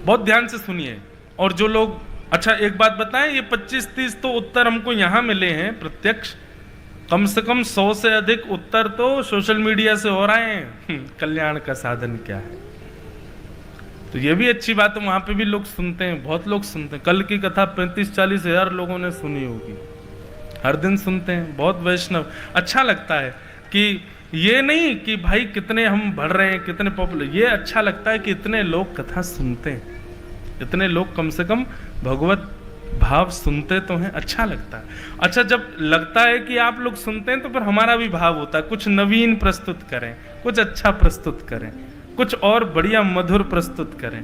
बहुत ध्यान से सुनिए। और जो लोग, अच्छा एक बात बताएं, ये 25-30 तो उत्तर हमको यहां मिले हैं प्रत्यक्ष, कम से कम 100 से अधिक उत्तर तो सोशल मीडिया से हो रहे हैं। कल्याण का साधन क्या है? तो ये भी अच्छी बात है, वहां पे भी लोग सुनते हैं, बहुत लोग सुनते हैं। कल की कथा 35-40 हजार लोगों ने सुनी होगी, हर दिन सुनते हैं, बहुत वैष्णव। अच्छा लगता है कि ये नहीं कि भाई कितने हम बढ़ रहे हैं, कितने पॉपुलर, ये अच्छा लगता है कि इतने लोग कथा सुनते हैं, इतने लोग कम से कम भगवत भाव सुनते तो हैं, अच्छा लगता है। अच्छा, जब लगता है कि आप लोग सुनते हैं तो फिर हमारा भी भाव होता है कुछ नवीन प्रस्तुत करें, कुछ अच्छा प्रस्तुत करें, कुछ और बढ़िया मधुर प्रस्तुत करें।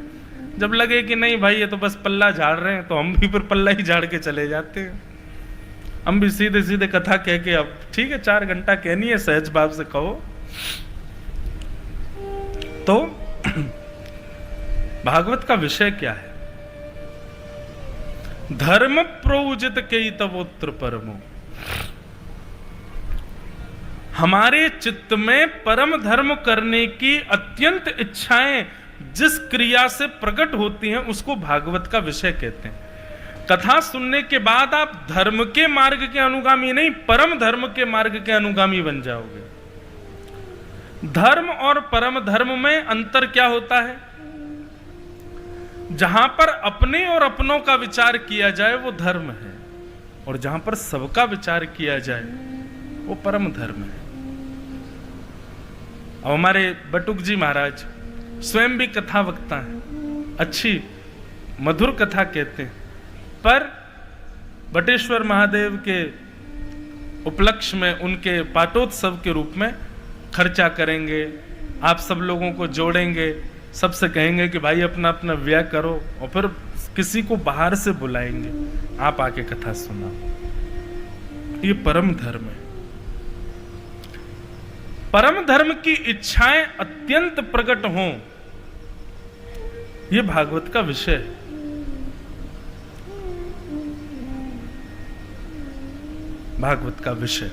जब लगे कि नहीं भाई ये तो बस पल्ला झाड़ रहे हैं, तो हम भी फिर पल्ला ही झाड़ के चले जाते हैं। हम भी सीधे सीधे कथा कह के, अब ठीक है 4 घंटा कहनी है, सहज भाव से कहो। तो भागवत का विषय क्या है? धर्म प्रोजित कई तवोत्र परमो। हमारे चित्त में परम धर्म करने की अत्यंत इच्छाएं जिस क्रिया से प्रकट होती हैं उसको भागवत का विषय कहते हैं। कथा सुनने के बाद आप धर्म के मार्ग के अनुगामी नहीं, परम धर्म के मार्ग के अनुगामी बन जाओगे। धर्म और परम धर्म में अंतर क्या होता है? जहां पर अपने और अपनों का विचार किया जाए वो धर्म है, और जहां पर सबका विचार किया जाए वो परम धर्म है। अब हमारे बटुक जी महाराज स्वयं भी कथा वक्ता हैं, अच्छी मधुर कथा कहते हैं, पर बटेश्वर महादेव के उपलक्ष्य में उनके पाटोत्सव के रूप में खर्चा करेंगे, आप सब लोगों को जोड़ेंगे, सबसे कहेंगे कि भाई अपना अपना व्यय करो, और फिर किसी को बाहर से बुलाएंगे, आप आके कथा सुना। ये परम धर्म है। परम धर्म की इच्छाएं अत्यंत प्रकट हों, यह भागवत का विषय है। भागवत का विषय।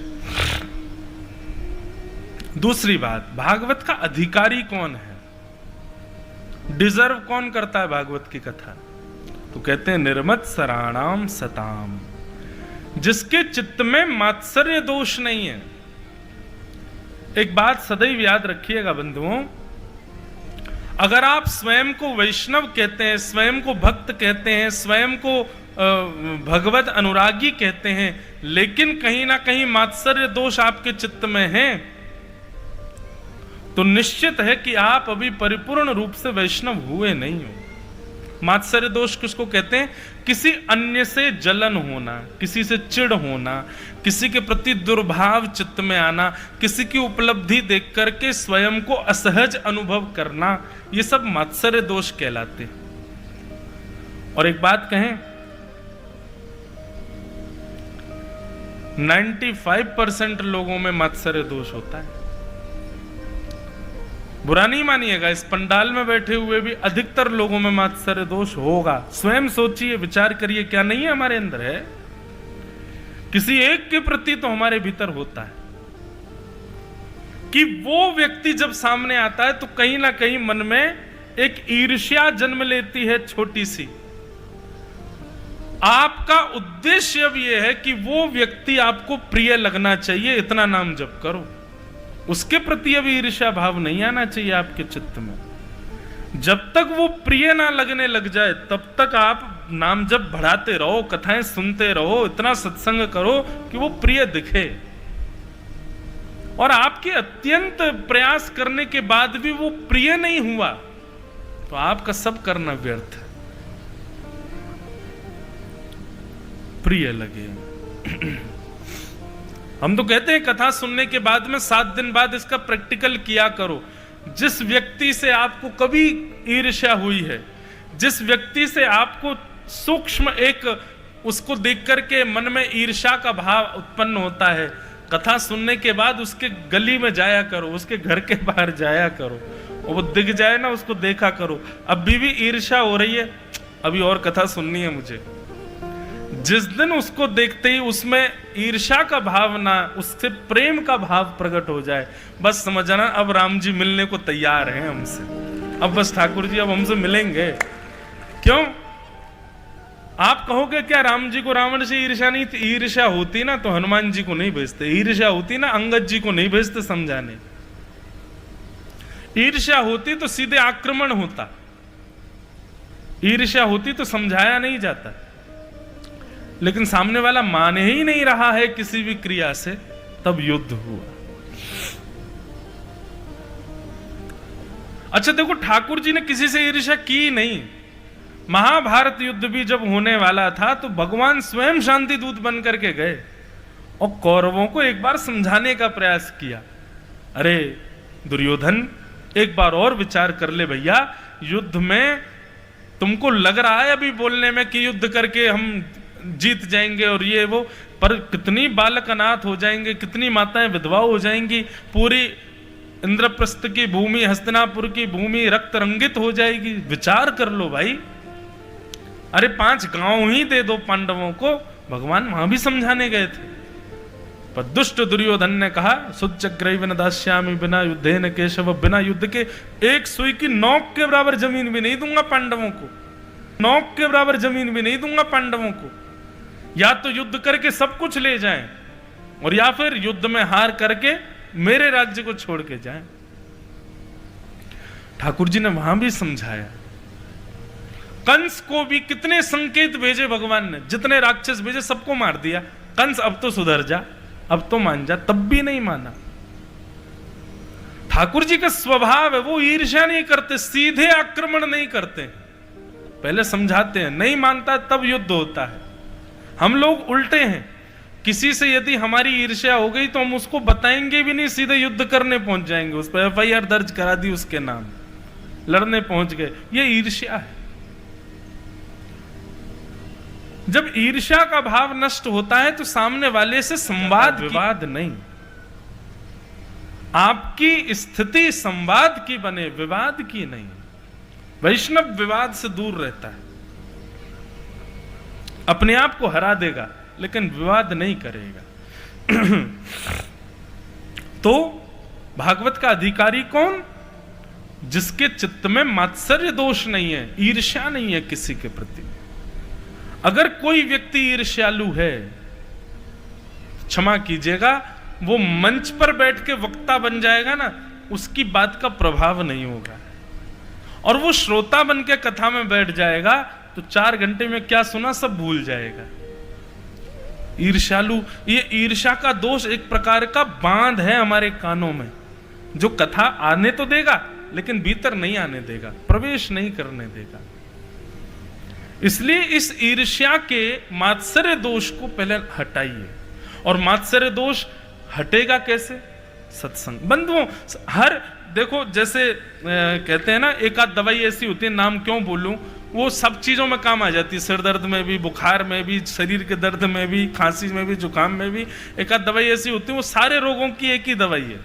दूसरी बात, भागवत का अधिकारी कौन है? डिजर्व कौन करता है भागवत की कथा? तो कहते हैं निर्मत सराणाम सताम, जिसके चित्त में मात्सर्य दोष नहीं है। एक बात सदैव याद रखिएगा बंधुओं, अगर आप स्वयं को वैष्णव कहते हैं, स्वयं को भक्त कहते हैं, स्वयं को भगवत अनुरागी कहते हैं, लेकिन कहीं ना कहीं मात्सर्य दोष आपके चित्त में है, तो निश्चित है कि आप अभी परिपूर्ण रूप से वैष्णव हुए नहीं हो। मात्सर्य दोष किसको कहते हैं? किसी अन्य से जलन होना, किसी से चिढ़ होना, किसी के प्रति दुर्भाव चित्त में आना, किसी की उपलब्धि देख करके स्वयं को असहज अनुभव करना, ये सब मात्सर्य दोष कहलाते हैं। और एक बात कहें, 95% लोगों में मात्सर्य दोष होता है। बुरा नहीं मानिएगा, इस पंडाल में बैठे हुए भी अधिकतर लोगों में मात्सर्य दोष होगा। स्वयं सोचिए, विचार करिए, क्या नहीं है हमारे अंदर? है किसी एक के प्रति तो हमारे भीतर होता है कि वो व्यक्ति जब सामने आता है तो कहीं ना कहीं मन में एक ईर्ष्या जन्म लेती है, छोटी सी। आपका उद्देश्य अब यह है कि वो व्यक्ति आपको प्रिय लगना चाहिए, इतना नाम जप करो। उसके प्रति अभी ईर्ष्या भाव नहीं आना चाहिए आपके चित्त में। जब तक वो प्रिय ना लगने लग जाए तब तक आप नाम जप बढ़ाते रहो, कथाएं सुनते रहो, इतना सत्संग करो कि वो प्रिय दिखे। और आपके अत्यंत प्रयास करने के बाद भी वो प्रिय नहीं हुआ तो आपका सब करना व्यर्थ है। प्रिय लगे। हम तो कहते हैं कथा सुनने के बाद में 7 दिन बाद इसका प्रैक्टिकल किया करो। जिस व्यक्ति से आपको कभी ईर्ष्या हुई है, जिस व्यक्ति से आपको सूक्ष्म एक उसको देख करके मन में ईर्ष्या का भाव उत्पन्न होता है, कथा सुनने के बाद उसके गली में जाया करो, उसके घर के बाहर जाया करो, और वो दिख जाए ना उसको देखा करो। अभी भी ईर्ष्या हो रही है, अभी और कथा सुननी है मुझे। जिस दिन उसको देखते ही उसमें ईर्ष्या का भाव ना, उससे प्रेम का भाव प्रकट हो जाए, बस समझना अब राम जी मिलने को तैयार हैं हमसे। अब बस ठाकुर जी अब हमसे मिलेंगे, क्यों? आप कहोगे क्या राम जी को रावण से ईर्ष्या नहीं थी? ईर्ष्या होती ना तो हनुमान जी को नहीं भेजते, ईर्ष्या होती ना अंगद जी को नहीं भेजते समझाने, ईर्ष्या होती तो सीधे आक्रमण होता, ईर्ष्या होती तो समझाया नहीं जाता। लेकिन सामने वाला मान ही नहीं रहा है किसी भी क्रिया से, तब युद्ध हुआ। अच्छा देखो, ठाकुर जी ने किसी से ईर्ष्या की नहीं। महाभारत युद्ध भी जब होने वाला था तो भगवान स्वयं शांति दूत बन करके गए और कौरवों को एक बार समझाने का प्रयास किया। अरे दुर्योधन, एक बार और विचार कर ले भैया, युद्ध में तुमको लग रहा है अभी बोलने में कि युद्ध करके हम जीत जाएंगे और ये वो, पर कितनी बालक अनाथ हो जाएंगे, कितनी माताएं विधवा हो जाएंगी, पूरी इंद्रप्रस्थ की भूमि, हस्तिनापुर की भूमि रक्त रंगित हो जाएगी। विचार कर लो भाई, अरे 5 गांव ही दे दो पांडवों को। भगवान वहां भी समझाने गए थे, पर दुष्ट दुर्योधन ने कहा सुचक्र न दास्यामि बिना युद्धे न केशव, बिना युद्ध के एक सुई की नोक के बराबर जमीन भी नहीं दूंगा पांडवों को, नोक के बराबर जमीन भी नहीं दूंगा पांडवों को। या तो युद्ध करके सब कुछ ले जाएं और या फिर युद्ध में हार करके मेरे राज्य को छोड़ के जाएं। ठाकुर जी ने वहां भी समझाया। कंस को भी कितने संकेत भेजे भगवान ने, जितने राक्षस भेजे सबको मार दिया। कंस अब तो सुधर जा, अब तो मान जा, तब भी नहीं माना। ठाकुर जी का स्वभाव है, वो ईर्ष्या नहीं करते, सीधे आक्रमण नहीं करते, पहले समझाते हैं, नहीं मानता तब युद्ध होता है। हम लोग उल्टे हैं, किसी से यदि हमारी ईर्ष्या हो गई तो हम उसको बताएंगे भी नहीं, सीधे युद्ध करने पहुंच जाएंगे, उस पर FIR दर्ज करा दी उसके नाम, लड़ने पहुंच गए। ये ईर्ष्या है। जब ईर्ष्या का भाव नष्ट होता है तो सामने वाले से संवाद विवाद नहीं, आपकी स्थिति संवाद की बने, विवाद की नहीं। वैष्णव विवाद से दूर रहता है, अपने आप को हरा देगा लेकिन विवाद नहीं करेगा। तो भागवत का अधिकारी कौन? जिसके चित्त में मात्सर्य दोष नहीं है, ईर्ष्या नहीं है किसी के प्रति। अगर कोई व्यक्ति ईर्ष्यालु है, क्षमा कीजिएगा, वो मंच पर बैठ के वक्ता बन जाएगा ना, उसकी बात का प्रभाव नहीं होगा। और वो श्रोता बन के कथा में बैठ जाएगा तो 4 घंटे में क्या सुना सब भूल जाएगा। ईर्ष्यालु, ये ईर्ष्या का दोष एक प्रकार का बांध है हमारे कानों में, जो कथा आने तो देगा लेकिन भीतर नहीं आने देगा, प्रवेश नहीं करने देगा। इसलिए इस ईर्ष्या के मात्सर्य दोष को पहले हटाइए। और मात्सर्य दोष हटेगा कैसे? सत्संग। बंधुओं, हर देखो, जैसे कहते हैं ना, एक आध दवाई ऐसी होती है, नाम क्यों बोलूं, वो सब चीजों में काम आ जाती है, सिर दर्द में भी, बुखार में भी, शरीर के दर्द में भी, खांसी में भी, जुकाम में भी। एक आध दवाई ऐसी होती है, वो सारे रोगों की एक ही दवाई है।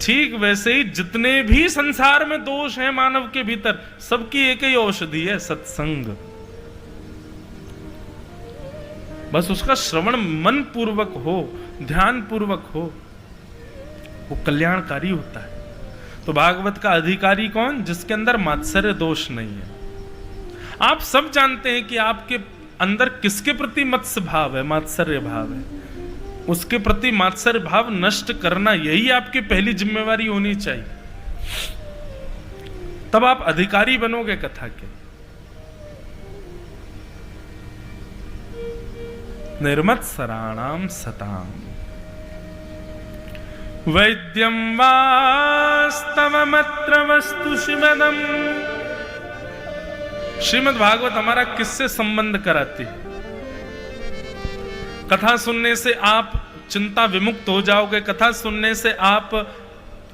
ठीक वैसे ही जितने भी संसार में दोष हैं मानव के भीतर, सबकी एक ही औषधि है, सत्संग। बस उसका श्रवण मन पूर्वक हो, ध्यान पूर्वक हो, वो कल्याणकारी होता है। तो भागवत का अधिकारी कौन? जिसके अंदर मात्सर्य दोष नहीं है। आप सब जानते हैं कि आपके अंदर किसके प्रति मत्स्य भाव है, मात्सर्य भाव है। उसके प्रति मात्सर्य भाव नष्ट करना, यही आपकी पहली जिम्मेवारी होनी चाहिए। तब आप अधिकारी बनोगे कथा के। निर्मत्सराणाम सताम वैद्यम वास्तवमत्र वस्तु श्रीमदम। श्रीमद् भागवत हमारा किससे संबंध कराती है? कथा सुनने से आप चिंता विमुक्त हो जाओगे, कथा सुनने से आप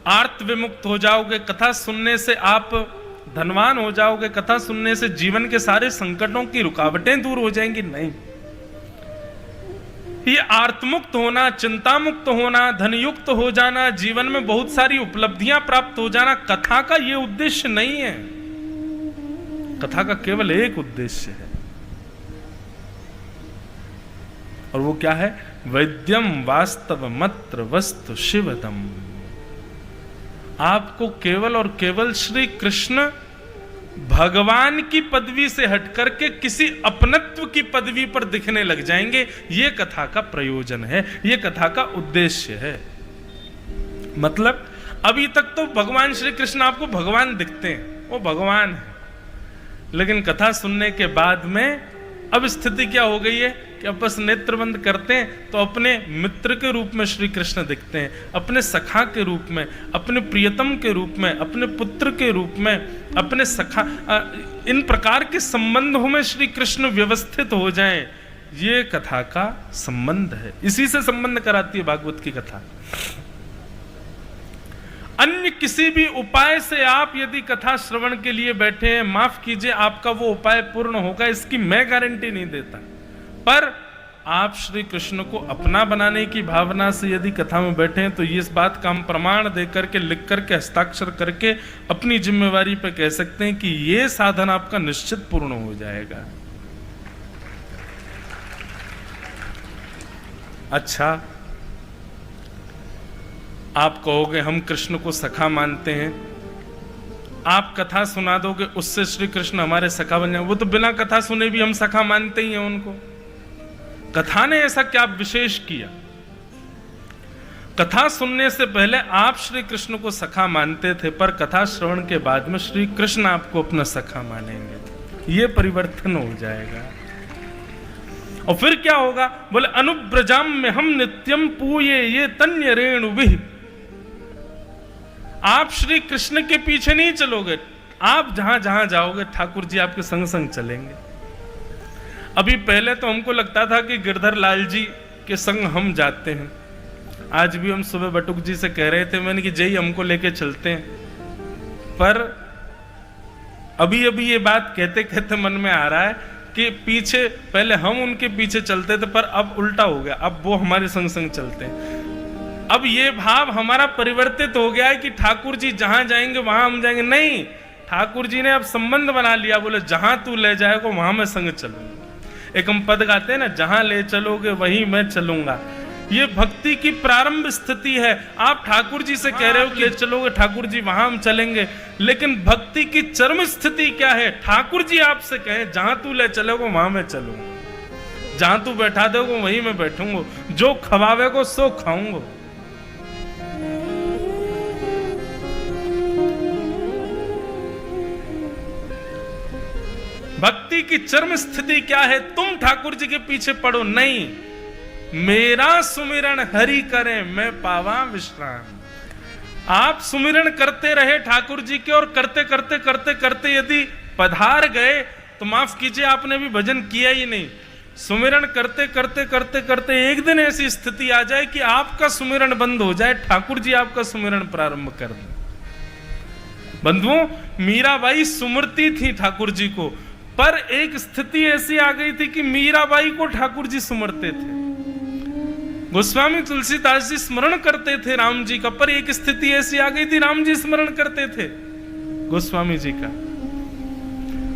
आर्त विमुक्त हो जाओगे, कथा सुनने से आप धनवान हो जाओगे, कथा सुनने से जीवन के सारे संकटों की रुकावटें दूर हो जाएंगी। नहीं, ये आर्तमुक्त होना, चिंता मुक्त होना, धनयुक्त हो जाना, जीवन में बहुत सारी उपलब्धियां प्राप्त हो जाना, कथा का ये उद्देश्य नहीं है। कथा का केवल एक उद्देश्य है, और वो क्या है? वैद्यम वास्तवमत्र वस्तु शिवदम। आपको केवल और केवल श्री कृष्ण भगवान की पदवी से हट करके किसी अपनत्व की पदवी पर दिखने लग जाएंगे। ये कथा का प्रयोजन है, ये कथा का उद्देश्य है। मतलब अभी तक तो भगवान श्री कृष्ण आपको भगवान दिखते हैं, वो भगवान है, लेकिन कथा सुनने के बाद में अब स्थिति क्या हो गई है कि अब बस नेत्र बंद करते हैं तो अपने मित्र के रूप में श्री कृष्ण दिखते हैं, अपने सखा के रूप में, अपने प्रियतम के रूप में, अपने पुत्र के रूप में, अपने सखा, इन प्रकार के संबंधों में श्री कृष्ण व्यवस्थित हो जाएं। ये कथा का संबंध है, इसी से संबंध कराती है भागवत की कथा। अन्य किसी भी उपाय से आप यदि कथा श्रवण के लिए बैठे हैं, माफ कीजिए, आपका वो उपाय पूर्ण होगा इसकी मैं गारंटी नहीं देता, पर आप श्री कृष्ण को अपना बनाने की भावना से यदि कथा में बैठे हैं तो ये इस बात का हम प्रमाण दे करके, लिख करके, हस्ताक्षर करके अपनी जिम्मेवारी पे कह सकते हैं कि ये साधन आपका निश्चित पूर्ण हो जाएगा। अच्छा, आप कहोगे हम कृष्ण को सखा मानते हैं, आप कथा सुना दोगे उससे श्री कृष्ण हमारे सखा बन जाए। वो तो बिना कथा सुने भी हम सखा मानते ही हैं उनको। कथा ने ऐसा क्या विशेष किया? कथा सुनने से पहले आप श्री कृष्ण को सखा मानते थे, पर कथा श्रवण के बाद में श्री कृष्ण आपको अपना सखा मानेंगे। ये परिवर्तन हो जाएगा। और फिर क्या होगा? बोले अनुब्रजाम में हम नित्यम पूये ये तन्य रेणु विह। आप श्री कृष्ण के पीछे नहीं चलोगे, आप जहां जहां जाओगे ठाकुर जी आपके संग संग चलेंगे। अभी पहले तो हमको लगता था कि गिरधर लाल जी के संग हम जाते हैं। आज भी हम सुबह बटुक जी से कह रहे थे, मैंने कि जय हमको लेके चलते हैं, पर अभी अभी ये बात कहते कहते मन में आ रहा है कि पीछे पहले हम उनके पीछे चलते थे, पर अब उल्टा हो गया, अब वो हमारे संग संग चलते हैं। अब ये भाव हमारा परिवर्तित हो गया है कि ठाकुर जी जहां जाएंगे वहां हम जाएंगे। नहीं, ठाकुर जी ने अब संबंध बना लिया, बोले जहां तू ले जाएगा वहां मैं संग चलूंगा। एक हम पद गाते हैं ना, जहां ले चलोगे वहीं मैं चलूंगा। ये भक्ति की प्रारंभ स्थिति है। आप ठाकुर जी से कह रहे हो कि ले चलोगे ठाकुर जी वहां हम चलेंगे, लेकिन भक्ति की चरम स्थिति क्या है? ठाकुर जी आपसे कहें जहां तू ले चलोगे वहां मैं चलूंगा, जहां तू बैठा दोगे वहीं मैं बैठूंगा, जो खवावेगो सो खाऊंगा। भक्ति की चरम स्थिति क्या है? तुम ठाकुर जी के पीछे पड़ो नहीं, मेरा सुमिरन हरि करे मैं पावा विश्राम। आप सुमिरन करते रहे ठाकुर जी के, और करते करते करते करते यदि पधार गए तो माफ कीजिए आपने भी भजन किया ही नहीं। सुमिरन करते करते करते करते एक दिन ऐसी स्थिति आ जाए कि आपका सुमिरन बंद हो जाए, ठाकुर जी आपका सुमिरन प्रारंभ कर दें। बंधुओं, मीराबाई सुमरती थी ठाकुर जी को, पर एक स्थिति ऐसी आ गई थी कि मीराबाई को ठाकुर जी सुमरते थे। गोस्वामी तुलसीदास जी स्मरण करते थे राम जी का, पर एक स्थिति ऐसी आ गई थी राम जी स्मरण करते थे गोस्वामी जी का।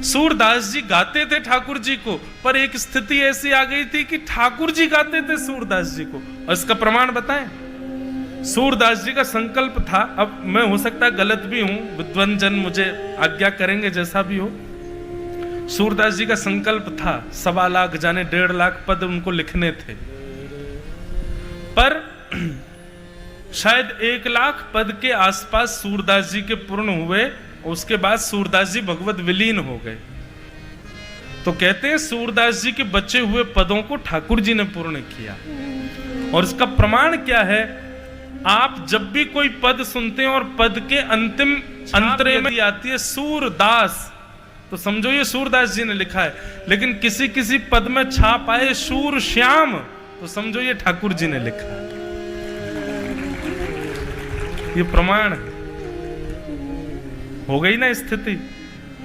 सूरदास जी गाते थे ठाकुर जी को, पर एक स्थिति ऐसी आ गई थी कि ठाकुर जी गाते थे सूरदास जी को। और इसका प्रमाण बताएं, सूरदास जी का संकल्प था, अब मैं हो सकता है गलत भी हूं, विद्वान जन मुझे आज्ञा करेंगे जैसा भी हो। सूरदास जी का संकल्प था 1.25 लाख जाने 1.5 लाख पद उनको लिखने थे, पर शायद 1 लाख पद के आसपास सूरदास जी के पूर्ण हुए। उसके बाद सूरदास जी भगवत विलीन हो गए। तो कहते हैं सूरदास जी के बचे हुए पदों को ठाकुर जी ने पूर्ण किया। और इसका प्रमाण क्या है? आप जब भी कोई पद सुनते हैं और पद के अंतिम अंतरे में आती है सूरदास, तो समझो ये सूरदास जी ने लिखा है। लेकिन किसी किसी पद में छाप आए सूर श्याम, तो समझो ये ठाकुर जी ने लिखा है। ये प्रमाण है। हो गई ना स्थिति।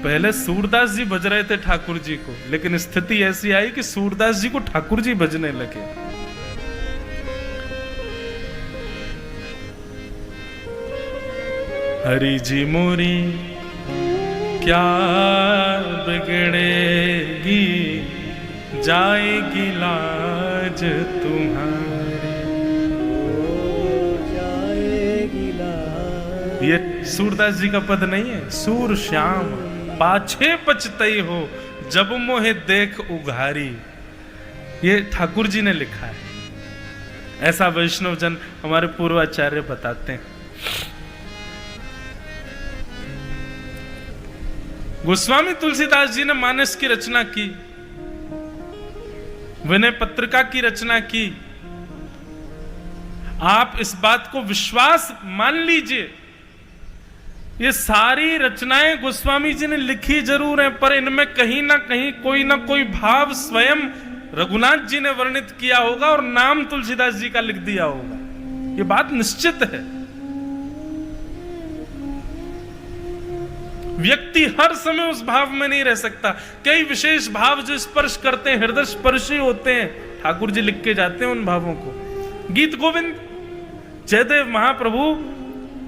पहले सूरदास जी भज रहे थे ठाकुर जी को, लेकिन स्थिति ऐसी आई कि सूरदास जी को ठाकुर जी भजने लगे। हरि जी मोरी क्या बिगड़ेगी, जाएगी लाज तुम्हारी। ये सूरदास जी का पद नहीं है, सूर श्याम। पाछे पछतई हो जब मोहे देख उघारी। ये ठाकुर जी ने लिखा है, ऐसा वैष्णव जन हमारे पूर्वाचार्य बताते हैं। गोस्वामी तुलसीदास जी ने मानस की रचना की, विनय पत्रिका की रचना की। आप इस बात को विश्वास मान लीजिए, ये सारी रचनाएं गोस्वामी जी ने लिखी जरूर हैं, पर इनमें कहीं ना कोई भाव स्वयं रघुनाथ जी ने वर्णित किया होगा और नाम तुलसीदास जी का लिख दिया होगा। ये बात निश्चित है। व्यक्ति हर समय उस भाव में नहीं रह सकता। कई विशेष भाव जो स्पर्श करते हैं, हृदय स्पर्शी होते हैं, ठाकुर जी लिख के जाते हैं उन भावों को। गीत गोविंद जयदेव महाप्रभु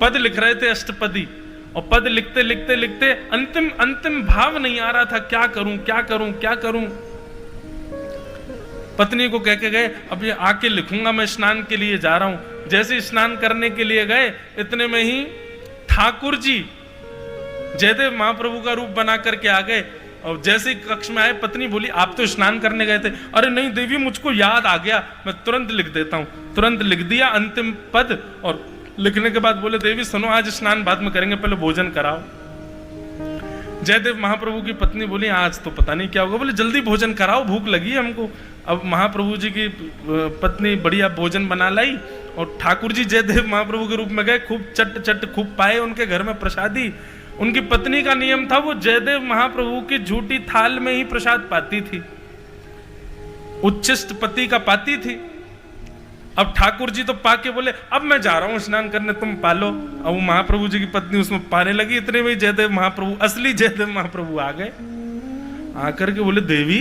पद लिख रहे थे अष्टपदी, और पद लिखते लिखते लिखते अंतिम भाव नहीं आ रहा था, क्या करूं क्या करूं क्या करूं। पत्नी को कह के गए, अब ये आके लिखूंगा, मैं स्नान के लिए जा रहा हूं। जैसे स्नान करने के लिए गए, इतने में ही ठाकुर जी जयदेव महाप्रभु का रूप बना करके आ गए। और जैसे ही कक्ष में आए, पत्नी बोली, आप तो स्नान करने गए थे। अरे नहीं देवी, मुझको याद आ गया, मैं तुरंत लिख देता हूं। तुरंत लिख दिया अंतिम पद, और लिखने के बाद बोले, देवी सुनो, आज स्नान बाद में करेंगे, पहले भोजन कराओ। जयदेव महाप्रभु की पत्नी बोली, आज तो पता नहीं क्या होगा। बोले जल्दी भोजन कराओ, भूख लगी है हमको। अब महाप्रभु जी की पत्नी बढ़िया भोजन बना लाई, और ठाकुर जी जयदेव महाप्रभु के रूप में गए, खूब चट चट खूब पाए उनके घर में प्रसादी। उनकी पत्नी का नियम था, वो जयदेव महाप्रभु की झूठी थाल में ही प्रसाद पाती थी, उच्छिष्ट पति का पाती थी। अब ठाकुर जी तो पाके बोले, अब मैं जा रहा हूं स्नान करने, तुम पालो। अब वो महाप्रभु जी की पत्नी उसमें पाने लगी। इतने में जयदेव महाप्रभु, असली जयदेव महाप्रभु आ गए। आकर के बोले, देवी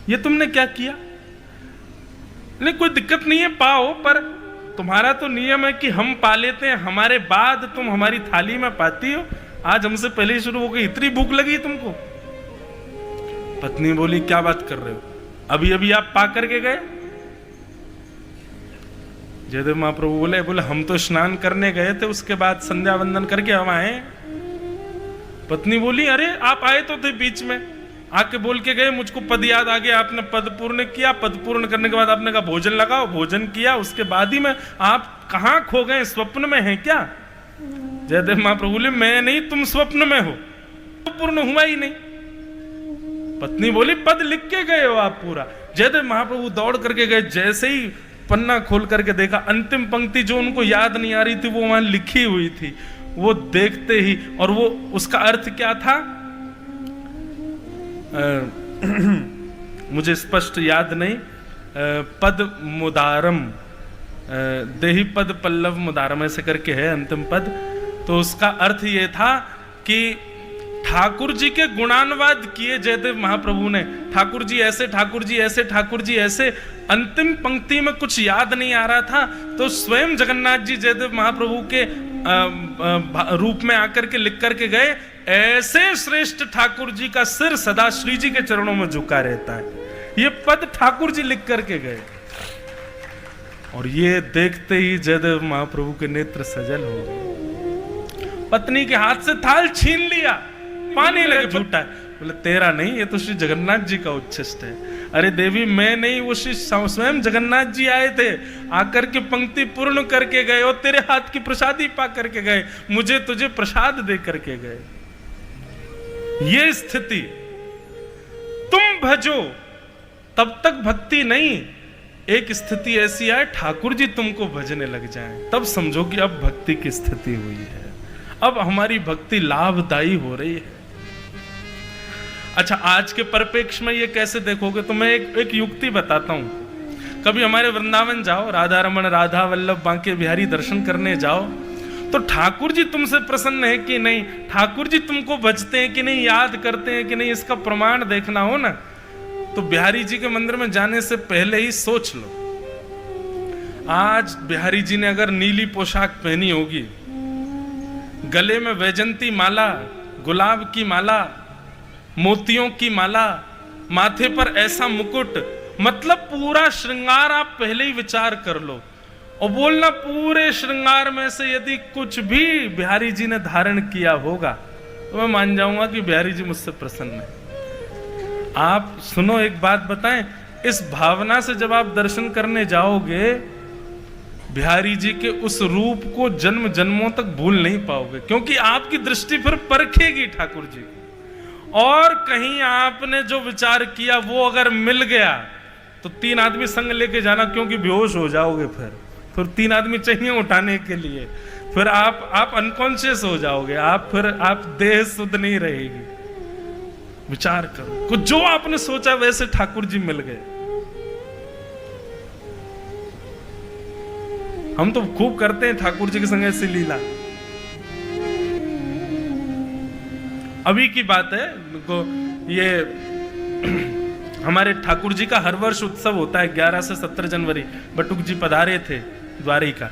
ये तुमने क्या किया? नहीं कोई दिक्कत नहीं है, पाओ, पर तुम्हारा तो नियम है कि हम पा लेते हैं, हमारे बाद तुम हमारी थाली में पाती हो। आज हमसे पहले ही शुरू हो गई, इतनी भूख लगी तुमको? पत्नी बोली, क्या बात कर रहे हो, अभी अभी आप पा करके गए? जयदेव महाप्रभु बोले हम तो स्नान करने गए थे, उसके बाद संध्या वंदन करके हम आए। पत्नी बोली, अरे आप आए तो थे बीच में, आके बोल के गए, मुझको पद याद आ गया, आपने पद पूर्ण किया, पद पूर्ण करने के बाद आपने कहा भोजन लगाओ, भोजन किया, उसके बाद ही में आप कहां खो गए, स्वप्न में हैं क्या? जयदेव महाप्रभु बोले, मैं नहीं, तुम स्वप्न में हो, तो पूर्ण हुआ ही नहीं। पत्नी बोली, पद लिख के गए हो आप पूरा। जयदेव महाप्रभु दौड़ करके गए, जैसे ही पन्ना खोल करके देखा, अंतिम पंक्ति जो उनको याद नहीं आ रही थी वो वहां लिखी हुई थी। वो देखते ही, और वो उसका अर्थ क्या था मुझे स्पष्ट याद नहीं, पद मुदारम, देही पद पल्लव मुदारम ऐसे करके है अंतिम पद। तो उसका अर्थ ये था कि ठाकुर जी के गुणानुवाद किए जयदेव महाप्रभु ने, ठाकुर जी ऐसे, ठाकुर जी ऐसे, ठाकुर जी ऐसे। अंतिम पंक्ति में कुछ याद नहीं आ रहा था, तो स्वयं जगन्नाथ जी जयदेव महाप्रभु के रूप में आकर के लिख करके गए, ऐसे श्रेष्ठ ठाकुर जी का सिर सदा श्री जी के चरणों में झुका रहता है। ये पद ठाकुर जी लिख करके गए, और ये देखते ही जयदेव महाप्रभु के नेत्र सजल हो गए। पत्नी के हाथ से थाल छीन लिया, पानी लगे झूठा है। बोले तेरा नहीं, ये तो श्री जगन्नाथ जी का उच्छिष्ट है। अरे देवी मैं नहीं, वो श्री स्वयं जगन्नाथ जी आए थे, आकर के पंक्ति पूर्ण करके गए, और तेरे हाथ की प्रसादी पा करके गए, मुझे तुझे प्रसाद दे करके गए। ये स्थिति तुम भजो तब तक भक्ति नहीं, एक स्थिति ऐसी आए ठाकुर जी तुमको भजने लग जाएं, तब समझो कि अब भक्ति की स्थिति हुई है, अब हमारी भक्ति लाभदायी हो रही है। अच्छा, आज के परिप्रेक्ष्य में ये कैसे देखोगे, तो मैं एक युक्ति बताता हूं। कभी हमारे वृंदावन जाओ, राधा रमन, राधा वल्लभ, बांके बिहारी दर्शन करने जाओ, तो ठाकुर जी तुमसे प्रसन्न है कि नहीं, ठाकुर जी तुमको भजते हैं कि नहीं, याद करते हैं कि नहीं, इसका प्रमाण देखना हो ना, तो बिहारी जी के मंदिर में जाने से पहले ही सोच लो। आज बिहारी जी ने अगर नीली पोशाक पहनी होगी, गले में वैजंती माला, गुलाब की माला, मोतियों की माला, माथे पर ऐसा मुकुट, मतलब पूरा श्रृंगार आप पहले ही विचार कर लो, और बोलना पूरे श्रृंगार में से यदि कुछ भी बिहारी जी ने धारण किया होगा तो मैं मान जाऊंगा कि बिहारी जी मुझसे प्रसन्न है। आप सुनो, एक बात बताएं, इस भावना से जब आप दर्शन करने जाओगे, बिहारी जी के उस रूप को जन्म जन्मों तक भूल नहीं पाओगे, क्योंकि आपकी दृष्टि फिर परखेगी ठाकुर जी को। और कहीं आपने जो विचार किया वो अगर मिल गया तो 3 आदमी संग लेके जाना, क्योंकि बेहोश हो जाओगे। फिर 3 आदमी चाहिए उठाने के लिए, फिर आप अनकॉन्शियस हो जाओगे, आप देह शुद्ध नहीं रहेगी। विचार करो, कुछ जो आपने सोचा वैसे ठाकुर जी मिल गए। हम तो खूब करते हैं ठाकुर जी के संग ऐसी लीला। अभी की बात है, ये हमारे ठाकुर जी का हर वर्ष उत्सव होता है 11 से 17 जनवरी। बटुक जी पधारे थे द्वारिका।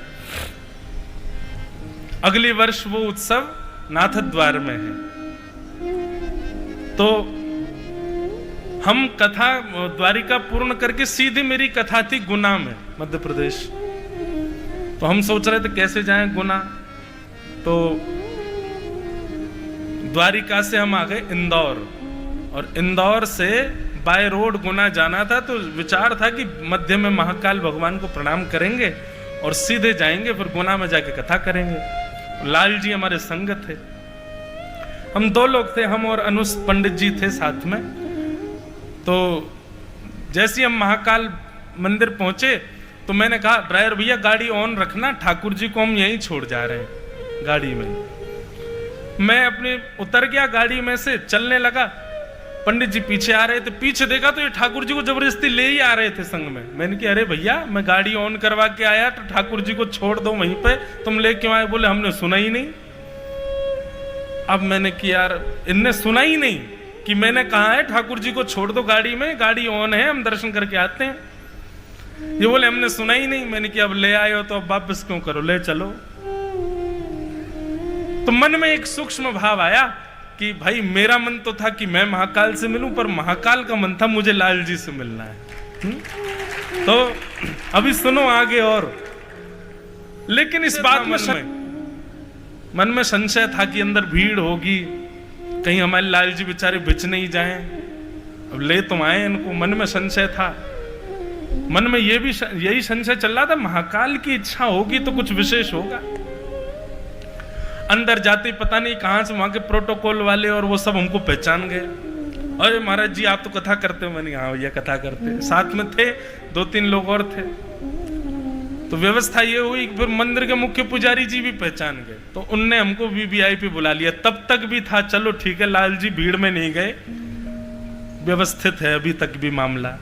अगले वर्ष वो उत्सव नाथ द्वार में है। तो हम कथा द्वारिका पूर्ण करके सीधे मेरी कथा थी गुना में, मध्य प्रदेश। तो हम सोच रहे थे कैसे जाएं गुना। तो द्वारिका से हम आ गए इंदौर, और इंदौर से बाय रोड गुना जाना था। तो विचार था कि मध्य में महाकाल भगवान को प्रणाम करेंगे और सीधे जाएंगे, फिर गुना में जाके कथा करेंगे। लाल जी हमारे संग थे, हम 2 लोग थे, हम और अनुस पंडित जी थे साथ में। तो जैसे हम महाकाल मंदिर पहुंचे तो मैंने कहा, ड्राइवर भैया गाड़ी ऑन रखना, ठाकुर जी को हम यहीं छोड़ जा रहे हैं गाड़ी में। मैं अपने उतर गया गाड़ी में से, चलने लगा। पंडित जी पीछे आ रहे थे, पीछे देखा तो ये ठाकुर जी को जबरदस्ती ले ही आ रहे थे संग में। मैंने कहा, अरे भैया मैं गाड़ी ऑन करवा के आया, तो ठाकुर जी को छोड़ दो वहीं पे, तुम ले क्यों आए? बोले हमने सुना ही नहीं। अब मैंने किया, यार इनने सुना ही नहीं कि मैंने कहा है ठाकुर जी को छोड़ दो गाड़ी में, गाड़ी ऑन है, हम दर्शन करके आते हैं। ये बोले हमने सुना ही नहीं। मैंने किया, अब ले आए हो तो अब वापस क्यों करो, ले चलो। तो मन में एक सूक्ष्म भाव आया कि भाई मेरा मन तो था कि मैं महाकाल से मिलूं, पर महाकाल का मन था मुझे लाल जी से मिलना है। तो अभी सुनो आगे और। लेकिन इस बात में मन में संशय था कि अंदर भीड़ होगी, कहीं हमारे लाल जी बेचारे बिच नहीं जाएं। अब ले तो आए, इनको मन में संशय था। मन में यही संशय चल रहा था, महाकाल की इच्छा होगी तो कुछ विशेष होगा। अंदर जाते पता नहीं कहां से वहां के प्रोटोकॉल वाले और वो सब हमको पहचान गए। अरे महाराज जी आप तो कथा करते हो। मैंने हाँ भैया कथा करते। साथ में थे 2-3 लोग और थे। तो व्यवस्था ये हुई कि फिर मंदिर के मुख्य पुजारी जी भी पहचान गए, तो उनने हमको वीवीआईपी बुला लिया। तब तक भी था चलो ठीक है, लाल जी भीड़ में नहीं गए, व्यवस्थित है अभी तक भी मामला।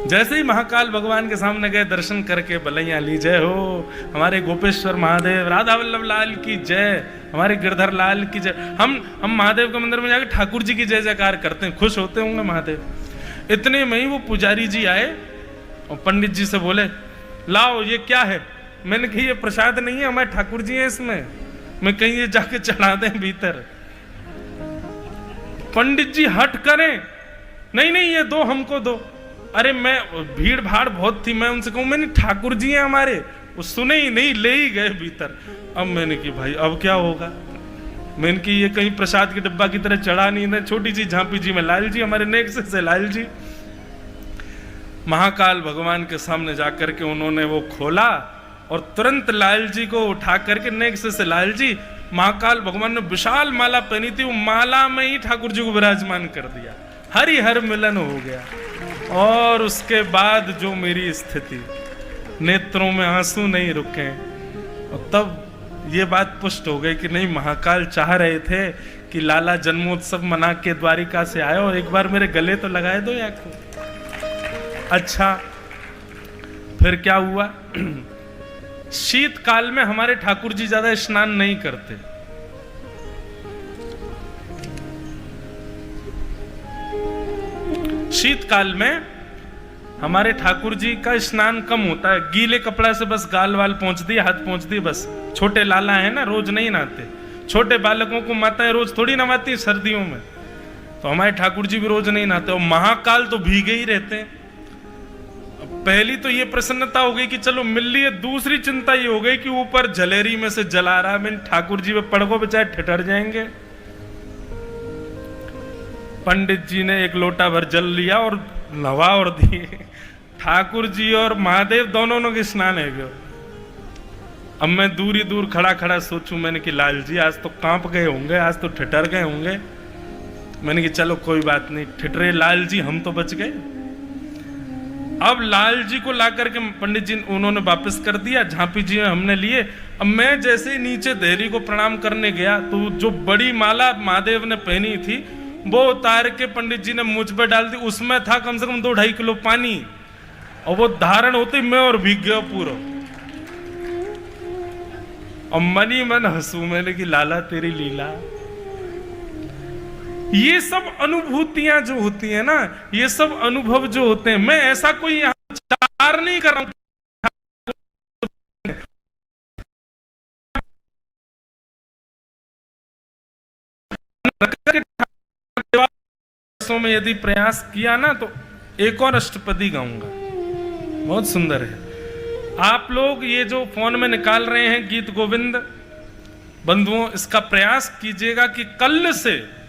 जैसे ही महाकाल भगवान के सामने गए, दर्शन करके बलैया ली जय हो, हमारे गोपेश्वर महादेव, राधा वल्लभ लाल की जय, हमारे गिरधर लाल की जय। हम महादेव के मंदिर में जाकर ठाकुर जी की जय जयकार करते हैं, खुश होते होंगे महादेव। इतने में ही वो पुजारी जी आए और पंडित जी से बोले, लाओ ये क्या है? मैंने कही ये प्रसाद नहीं है, हमारे ठाकुर जी है इसमें, मैं कहीं ये जाके चढ़ा दें भीतर। पंडित जी हट करें, नहीं नहीं ये दो, हमको दो। अरे मैं भीड़ भाड़ बहुत थी, मैं उनसे कहूं मैंने ठाकुर जी हैं हमारे, वो सुने ही नहीं, ले ही गए भीतर। अब मैंने की भाई अब क्या होगा, मैंने की ये कहीं प्रसाद के डब्बा की तरह चढ़ा नहीं ना, छोटी सी झांपी जी में लाल जी, हमारे नेक्स्ट से लाल जी। महाकाल भगवान के सामने जाकर के उन्होंने वो खोला और तुरंत लाल जी को उठा करके नेक्स्ट से लाल जी, महाकाल भगवान ने विशाल माला पहनी थी, वो माला में ही ठाकुर जी को विराजमान कर दिया। हरि हर मिलन हो गया। और उसके बाद जो मेरी स्थिति, नेत्रों में आंसू नहीं रुके। और तब ये बात पुष्ट हो गई कि नहीं, महाकाल चाह रहे थे कि लाला जन्मोत्सव मना के द्वारिका से आए और एक बार मेरे गले तो लगाए दो या को। अच्छा फिर क्या हुआ? शीतकाल में हमारे ठाकुर जी ज्यादा स्नान नहीं करते। शीतकाल में हमारे ठाकुर जी का स्नान कम होता है, गीले कपड़ा से बस गाल वाल पहुंच दिए, हाथ पहुंच दिए बस। छोटे लाला है ना, रोज नहीं नहाते। छोटे बालकों को माताएं रोज थोड़ी नहाती सर्दियों में, तो हमारे ठाकुर जी भी रोज नहीं नहाते। और महाकाल तो भीगे ही रहते हैं। पहली तो ये प्रसन्नता हो गई कि चलो मिल लिए, दूसरी चिंता ये हो गई कि ऊपर जलेरी में से जला रहा है, मैं ठाकुर जी पे पड़गो बेचारे ठिठर जाएंगे। पंडित जी ने एक लोटा भर जल लिया और नवा और दिए। ठाकुर जी और महादेव दोनों ने स्नान है गयो। अब मैं दूर ही दूर खड़ा खड़ा सोचूं, मैंने कि लाल जी आज तो कांप गए होंगे, आज तो ठिठर गए होंगे। मैंने कि चलो कोई बात नहीं, ठिठरे लाल जी, हम तो बच गए। अब लाल जी को ला करके पंडित जी उन्होंने वापस कर दिया, झांपी जी हमने लिए। अब मैं जैसे ही नीचे देहरी को प्रणाम करने गया तो जो बड़ी माला महादेव ने पहनी थी वो उतार के पंडित जी ने मुझ पे डाल दी। उसमें था कम से कम 2-2.5 किलो पानी, और वो धारण होती मैं और भीग गया पूरा। और मन ही मन हंसू, मैंने कि लाला तेरी लीला। ये सब अनुभूतियां जो होती है ना, ये सब अनुभव जो होते हैं, मैं ऐसा कोई यहां चार नहीं कर रहा हूं में यदि प्रयास किया ना तो एक और अष्टपदी गाऊंगा, बहुत सुंदर है। आप लोग ये जो फोन में निकाल रहे हैं गीत गोविंद बंधुओं, इसका प्रयास कीजिएगा कि कल से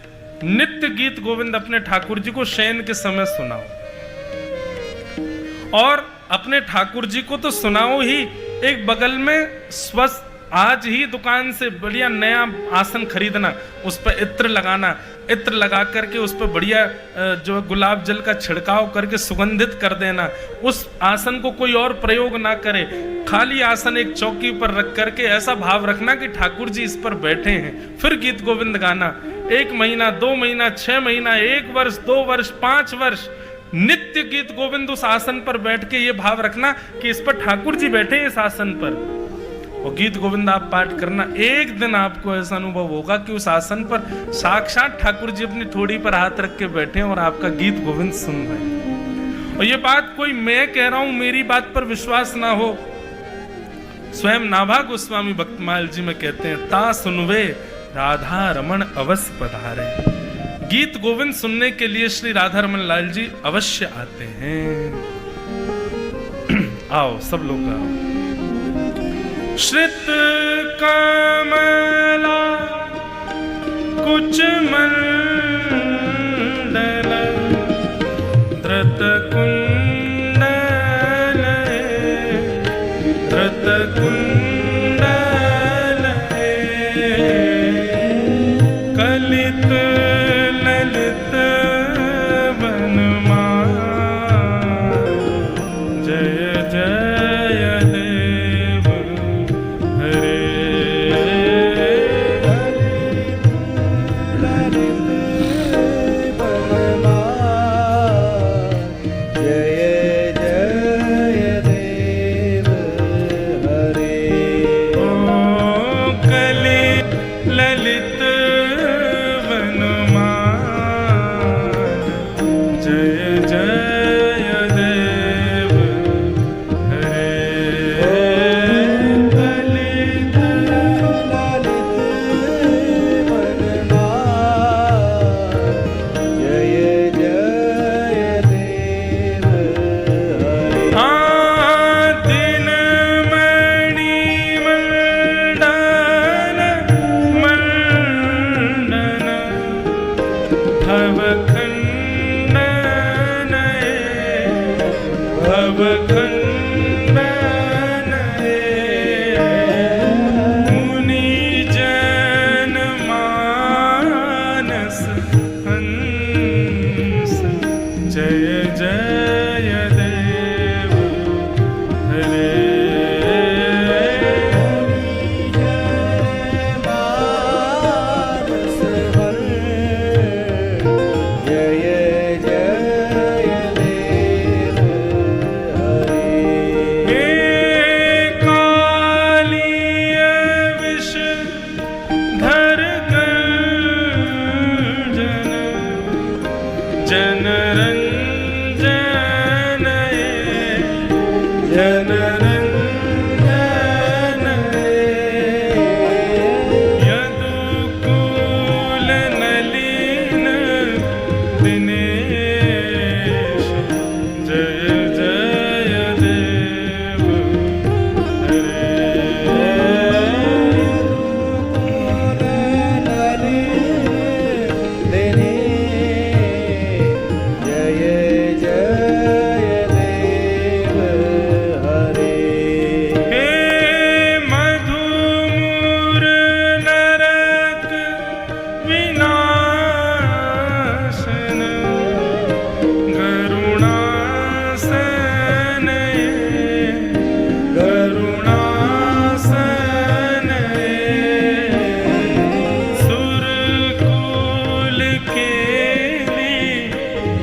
नित्य गीत गोविंद अपने ठाकुर जी को शयन के समय सुनाओ। और अपने ठाकुर जी को तो सुनाओ ही, एक बगल में स्वस्थ आज ही दुकान से बढ़िया नया आसन खरीदना, उस पर इत्र लगाना, इत्र लगा करके उस पर बढ़िया जो गुलाब जल का छिड़काव करके सुगंधित कर देना। उस आसन को कोई और प्रयोग ना करे, खाली आसन एक चौकी पर रख करके ऐसा भाव रखना कि ठाकुर जी इस पर बैठे हैं। फिर गीत गोविंद गाना 1 महीना, 2 महीना, 6 महीना, 1 वर्ष, 2 वर्ष, 5 वर्ष नित्य गीत गोविंद उस आसन पर बैठ के ये भाव रखना कि इस पर ठाकुर जी बैठे हैं इस आसन पर। और गीत गोविंद आप पाठ करना, एक दिन आपको ऐसा अनुभव होगा कि उस आसन पर साक्षात ठाकुर जी अपनी थोड़ी पर हाथ रख के बैठे हैं और आपका गीत गोविंद सुन रहे हैं। और ये बात कोई मैं कह रहा हूं, मेरी बात पर विश्वास ना हो, स्वयं नाभा गोस्वामी भक्तमाल जी में कहते हैं, ता सुनवे राधा रमन अवश्य पधारे। गीत गोविंद सुनने के लिए श्री राधा रमन लाल जी अवश्य आते हैं। आओ सब लोग आओ। श्रित कमला कुच मंडल धृत कुंडल धृत कुंडल कलित ललित वनमा जय जय देव हरे।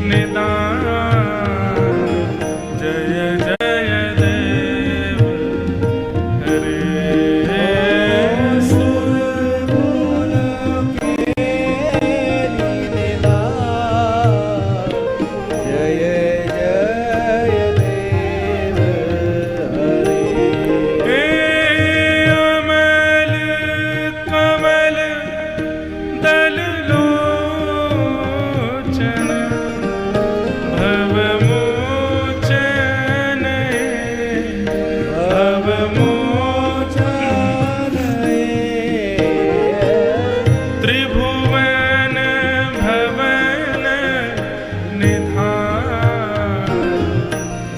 निदान जय जय देव हरे सुर बोल के निदान जय जय देव हरे अमल कमल दल लोचन भव मोचन भव मोचन त्रिभुवन भवन निधान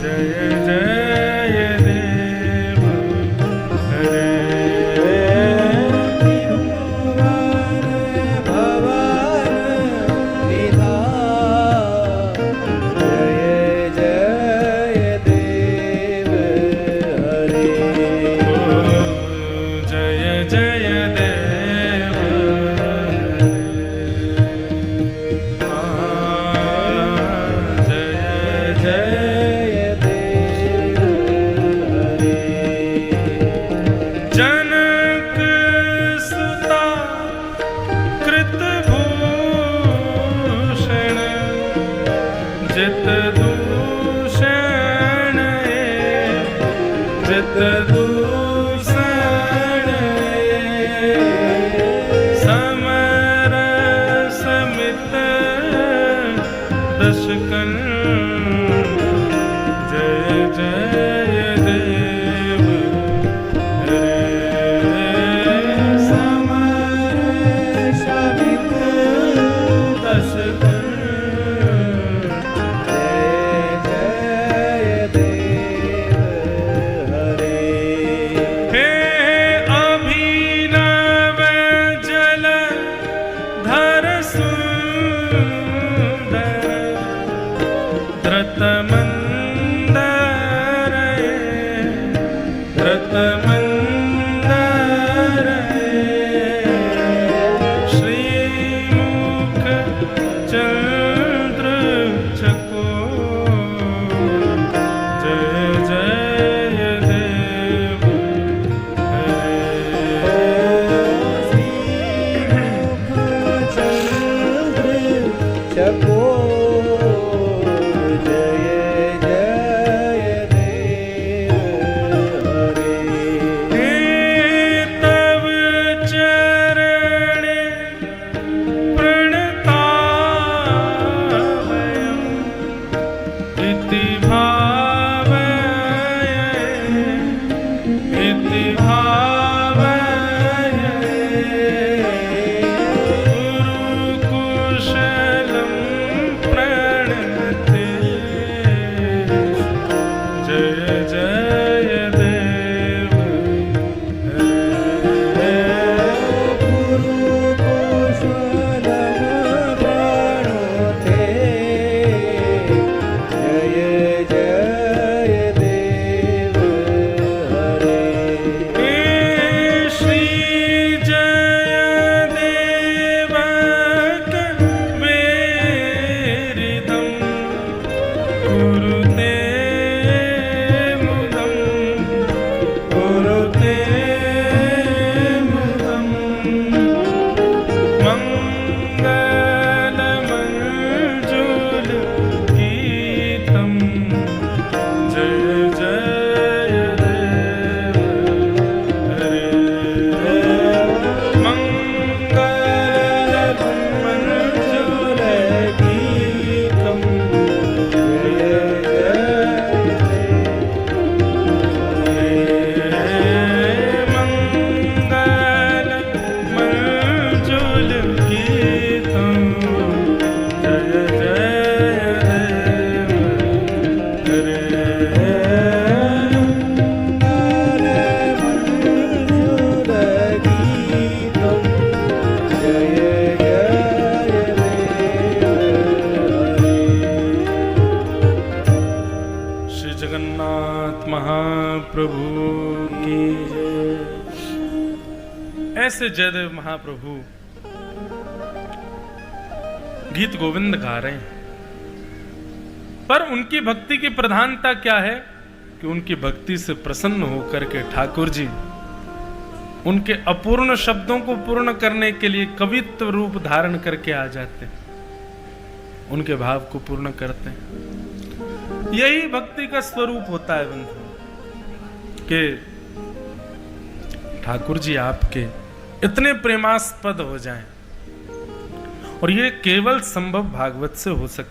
जय जय देव हरे भवन निधान जय जय देव हरे जय जय देव जय जय जय देव हरे जनक सुता कृत भूषण जित दूषण जित दूषण समर समित दशकन जय जय देव हरे समर शमित दशकन जय जय देव हरे हे अभिनव जल धर सुंदर धृत मंदर धृत मंदर श्रीमुख चंद्र चकोर जय जय देव हरे श्रीमुख चंद्र चकोर जय जय देव हरे हे तव चरण प्रणतावयम् इति भावय इति भावय गुरुकुशलं प्रणते जय जय देव हरे गुरुकुशलं प्रणते जय जय देव हरे हे श्री जयदेवक वेरिदं कुरुते मुदं कुरुते मुदं मङ्गलमञ्जुल गीतं जय जय देव हरे मङ्गलमञ्जुल गीतं जय मङ्गलमञ्जुल गीतं जय जय देव श्री जगन्नाथ महाप्रभु की जय। ऐसे जयदेव महाप्रभु गीत गोविंद गा रहे हैं। पर उनकी भक्ति की प्रधानता क्या है कि उनकी भक्ति से प्रसन्न होकर के ठाकुर जी उनके अपूर्ण शब्दों को पूर्ण करने के लिए कवित्व रूप धारण करके आ जाते, उनके भाव को पूर्ण करते हैं। यही भक्ति का स्वरूप होता है बंधु, कि ठाकुर जी आपके इतने प्रेमास्पद हो जाएं, और ये केवल संभव भागवत से हो सकता